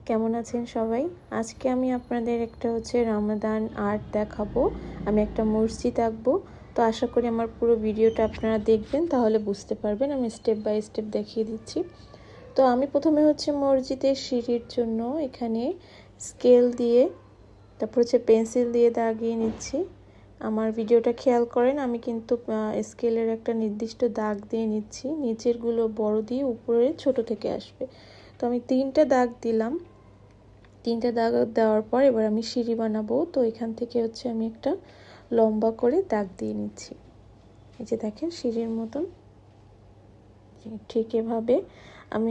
কেমন আছেন সবাই? আজকে আমি আপনাদের একটা রমাদান আর্ট দেখাবো। আমি একটা মসজিদ আঁকবো। তো আশা করি আমার পুরো ভিডিওটা আপনারা দেখবেন, তাহলে বুঝতে পারবেন। আমি স্টেপ বাই স্টেপ দেখিয়ে দিচ্ছি। তো আমি প্রথমে মসজিদের সিঁড়ির জন্য এখানে স্কেল দিয়ে, তারপর পেন্সিল দিয়ে দাগিয়ে নিচ্ছি। আমার ভিডিওটা খেয়াল করেন, আমি কিন্তু স্কেলের একটা নির্দিষ্ট দাগ দিয়ে নিচ্ছি। নিচেরগুলো বড় দিয়ে, উপরে ছোট থেকে আসবে। তো আমি 3টা দাগ দিলাম। 3টা দাগ দেওয়ার পর এবার আমি সিঁড়ি বানাবো। তো এখান থেকে আমি একটা লম্বা করে দাগ দিয়ে নিচ্ছি। এই যে দেখেন সিঁড়ির মতন, ঠিক এভাবে আমি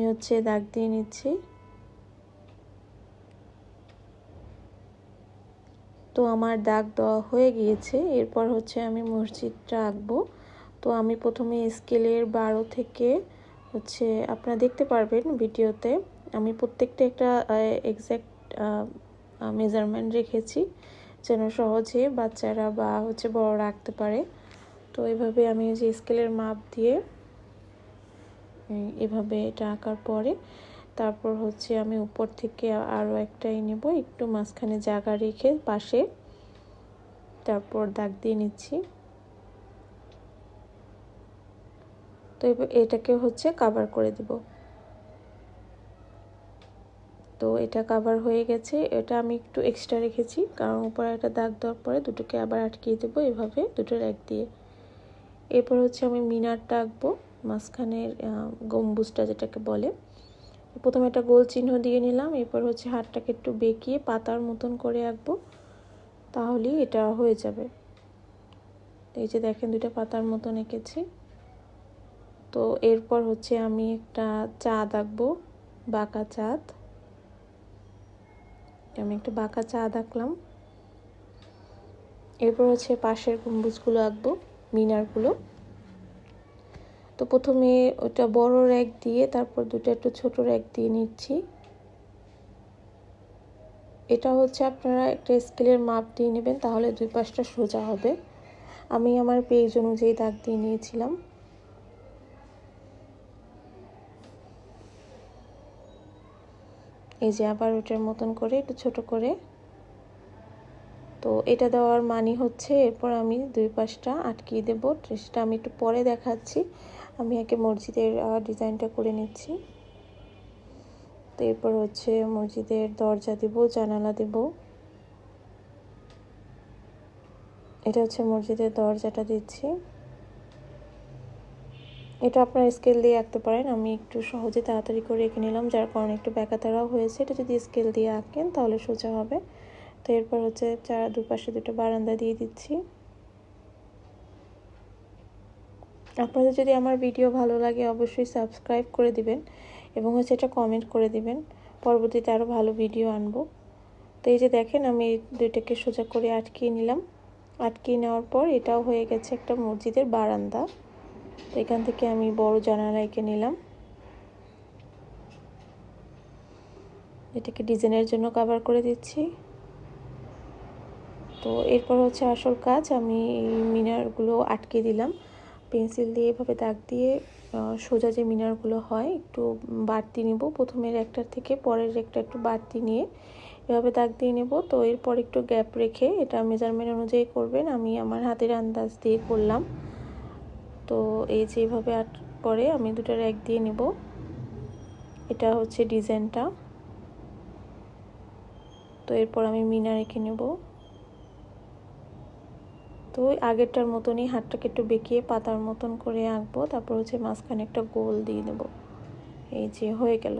দাগ দিয়ে নিচ্ছি। তো আমার দাগ দেওয়া হয়ে গিয়েছে। এরপর আমি মসজিদটা আঁকবো। তো আমি প্রথমে স্কেলের 12 থেকে আপনারা দেখতে পারবেন ভিডিওতে, আমি প্রত্যেকটা একটা এক্স্যাক্ট মেজারমেন্ট রেখেছি, যেন সহজে বাচ্চারা বা বড়রা আঁকতে পারে। তো এভাবে আমি যে স্কেলের মাপ দিয়ে এভাবে এটা আঁকার পরে তারপর আমি উপর থেকে আরও একটাই নেব, একটু মাঝখানে জায়গা রেখে পাশে, তারপর দাগ দিয়ে নিচ্ছি। তো এটাকে কভার করে দেব। তো এটা কভার হয়ে গেছে। এটা আমি একটু এক্সট্রা রেখেছি, কারণ উপরে একটা দাগ দেওয়ার পরে দুটোকে আবার আটকিয়ে দেবো এভাবে দুটো র্যাক দিয়ে। এরপর আমি মিনারটা আঁকবো, মাঝখানের গম্বুজটা যেটাকে বলে। প্রথমে একটা গোল চিহ্ন দিয়ে নিলাম। এরপর হাতটাকে একটু বেঁকিয়ে পাতার মতন করে আঁকবো, তাহলেই এটা হয়ে যাবে। এই যে দেখেন, দুটো পাতার মতন এঁকেছি। তো এরপর আমি একটা চাঁদ আঁকবো, বাঁকা চাঁদ। আমি একটা বাঁকা চাঁদ আঁকলাম। এরপর পাশের গম্বুজগুলো আঁকবো, মিনারগুলো। তো প্রথমে ওটা বড় র্যাক দিয়ে, তারপর দুটো একটু ছোট র্যাক দিয়ে নিচ্ছি। এটা আপনারা একটা স্কেলের মাপ দিয়ে নেবেন, তাহলে দুই পাশটা সোজা হবে। আমি আমার পেজ অনুযায়ী দাগ দিয়ে নিয়েছিলাম। এই যে আবার ওটার মতন করে একটু ছোট করে। তো এটা দেওয়ার মানে এরপর আমি দুই পাশটা আটকিয়ে দেবো। সেটা আমি একটু পরে দেখাচ্ছি। আমি আগে মসজিদের ডিজাইনটা করে নিচ্ছি। তো এরপর মসজিদের দরজা দেব, জানালা দেব। এটা মসজিদের দরজাটা দিচ্ছি। এটা আপনারা স্কেল দিয়ে আঁকতে পারেন, আমি একটু সহজে তাড়াতাড়ি করে এঁকে নিলাম, যার কারণে একটু ব্যাকাতারাও হয়েছে। এটা যদি স্কেল দিয়ে আঁকেন তাহলে সোজা হবে। তো এরপর দুপাশে দুটো বারান্দা দিয়ে দিচ্ছি। আপনাদের যদি আমার ভিডিও ভালো লাগে অবশ্যই সাবস্ক্রাইব করে দিবেন, এবং এটা কমেন্ট করে দিবেন, পরবর্তীতে আরও ভালো ভিডিও আনবো। তো এই যে দেখেন, আমি দুইটাকে সোজা করে আটকিয়ে নিলাম। আটকিয়ে নেওয়ার পর এটাও হয়ে গেছে একটা মসজিদের বারান্দা। তো এখান থেকে আমি বড় জানালা এঁকে নিলাম। এটাকে ডিজাইনের জন্য কভার করে দিচ্ছি। তো এরপর আসল কাজ, আমি এই মিনারগুলো আটকে দিলাম পেন্সিল দিয়ে। এভাবে দাগ দিয়ে সোজা যে মিনারগুলো হয় একটু বাড়তি নেব, প্রথমের একটার থেকে পরের একটা একটু বাড়তি নিয়ে এভাবে দাগ দিয়ে নেব। তো এরপর একটু গ্যাপ রেখে, এটা মেজারমেন্ট অনুযায়ী করবেন, আমি আমার হাতের আন্দাজ দিয়ে করলাম। তো এই যে এভাবে পরে আমি দুটো র্যাক দিয়ে নেব। এটা ডিজাইনটা। তো এরপর আমি মিনার এঁকে নেব। তো আগেরটার মতনই হাতটাকে একটু বেঁকিয়ে পাতার মতন করে আঁকবো। তারপর মাঝখানে একটা গোল দিয়ে দেব। এই যে হয়ে গেল।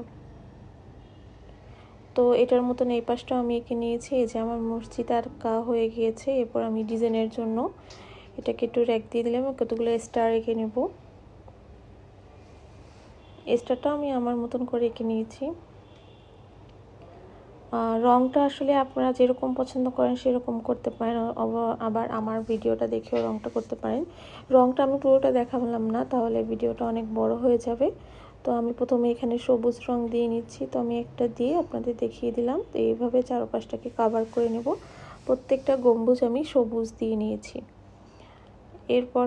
তো এটার মতন এই পাশটাও আমি এঁকে নিয়েছি। এই যে আমার মসজিদ আঁকা হয়ে গিয়েছে। এরপর আমি ডিজাইনের জন্য এটাকে একটু র্যাক দিয়ে দিলাম, কতগুলো স্টার এঁকে নেব। স্টারটা আমি আমার মতন করে এঁকে নিয়েছি। রংটা আসলে আপনারা যেরকম পছন্দ করেন সেরকম করতে পারেন, আবার আমার ভিডিওটা দেখেও রংটা করতে পারেন। রংটা আমি পুরোটা দেখালাম না, তাহলে ভিডিওটা অনেক বড় হয়ে যাবে। তো আমি প্রথমে এখানে সবুজ রং দিয়ে নিচ্ছি। তো আমি একটা দিয়ে আপনাদের দেখিয়ে দিলাম। তো এইভাবে চারপাশটাকে কভার করে নেব। প্রত্যেকটা গম্বুজ আমি সবুজ দিয়ে নিয়েছি। এরপর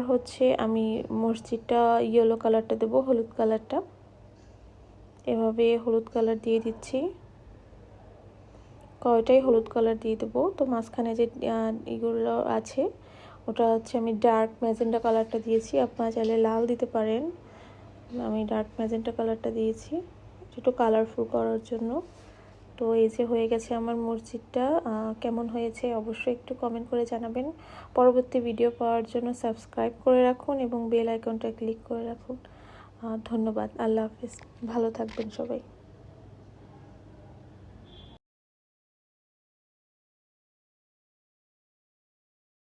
আমি মসজিদটা ইয়েলো কালারটা দেবো, হলুদ কালারটা। এভাবে হলুদ কালার দিয়ে দিচ্ছি। কয়টাই হলুদ কালার দিয়ে দেবো। তো মাঝখানে যে এগুলো আছে ওটা হচ্ছে আমি ডার্ক ম্যাজেন্টা কালারটা দিয়েছি, আপনারা চাইলে লাল দিতে পারেন। আমি ডার্ক ম্যাজেন্টা কালারটা দিয়েছি একটু কালারফুল করার জন্য। তো এই যে হয়ে গেছে আমার মসজিদটা। কেমন হয়েছে অবশ্যই একটু কমেন্ট করে জানাবেন। পরবর্তী ভিডিও পাওয়ার জন্য সাবস্ক্রাইব করে রাখুন এবং বেল আইকনটা ক্লিক করে রাখুন। ধন্যবাদ। আল্লাহ হাফেজ। ভালো থাকবেন সবাই।